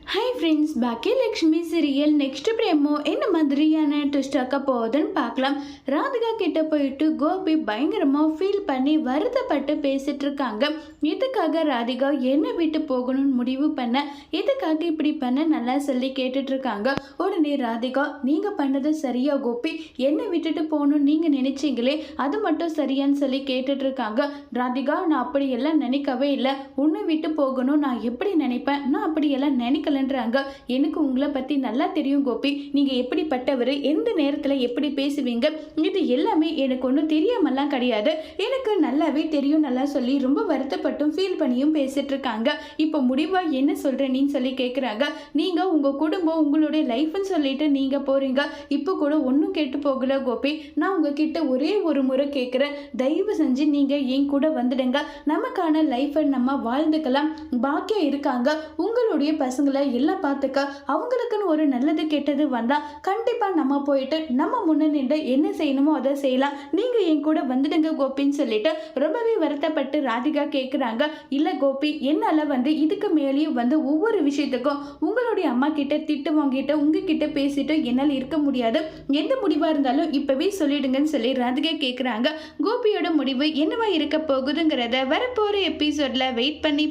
Hi friends, Baakiyalakshmi serial next promo என்ன மாதிரியான twist ஆக்க போகுதுன்னு பார்க்கலாம். ராதிகா கிட்ட போயிட்டு கோபி பயங்கரமாக ஃபீல் பண்ணி வருத்தப்பட்டு பேசிட்டு இருக்காங்க. இதுக்காக ராதிகா என்ன விட்டு போகணும்னு முடிவு பண்ண, எதுக்காக இப்படி பண்ண நல்லா சொல்லி கேட்டுட்டு இருக்காங்க. உடனே ராதிகா, நீங்கள் பண்ணது சரியா கோபி? என்னை விட்டுட்டு போகணும்னு நீங்கள் நினைச்சீங்களே, அது மட்டும் சரியான்னு சொல்லி கேட்டுட்டு இருக்காங்க. ராதிகா, நான் அப்படியெல்லாம் நினைக்கவே இல்லை. உன்னை விட்டு போகணும் நான் எப்படி நினைப்பேன்? நான் அப்படியெல்லாம் நினைக்கல. எனக்கு உங்களை பத்தி நல்லா தெரியும் கோபி. நீங்க எப்படிப்பட்டவர், எந்த நேரத்துல எப்படி பேசுவீங்க, இது எல்லாமே எனக்கு ஒன்றும் தெரியாமலாம் கிடையாது. எனக்கு நல்லாவே தெரியும் நல்லா சொல்லி ரொம்ப வருத்தப்பட்டும் ஃபீல் பண்ணியும் பேசிட்டு இருக்காங்க. இப்போ முடிவா என்ன சொல்றேன்னு சொல்லி கேட்குறாங்க. நீங்க உங்க குடும்பம் உங்களுடைய லைஃப்னு சொல்லிட்டு நீங்க போறீங்க. இப்போ கூட ஒன்றும் கேட்டு போகல கோபி. நான் உங்ககிட்ட ஒரே ஒரு முறை கேட்குறேன், தயவு செஞ்சு நீங்க என் கூட வந்துடுங்க. நமக்கான லைஃபை நம்ம வாழ்ந்துக்கலாம். பாக்கியம் இருக்காங்க, உங்களுடைய பசங்களை எல்லாம் பார்த்துக்க. அவங்களுக்குன்னு ஒரு நல்லது கெட்டது வந்தா கண்டிப்பா நம்ம போயிட்டு நம்ம முன்ன நின்று என்ன செய்யணுமோ அதை செய்யலாம். நீங்க என் கூட வந்துடுங்க கோபின்னு சொல்லிட்டு ரொம்பவே வருத்தப்பட்டு ராதிகா கேட்குறாங்க. இல்ல கோபி, என்னால இதுக்கு மேலேயும் ஒவ்வொரு விஷயத்துக்கும் உங்களுடைய அம்மா கிட்ட திட்டு வாங்கிட்டு உங்ககிட்ட பேசிட்டு என்னால் இருக்க முடியாது. எந்த முடிவா இருந்தாலும் இப்பவே சொல்லிடுங்கன்னு சொல்லி ராதிகா கேட்குறாங்க. கோபியோட முடிவு என்னவா இருக்க போகுதுங்கிறத வரப்போற எபிசோட்ல வெயிட் பண்ணி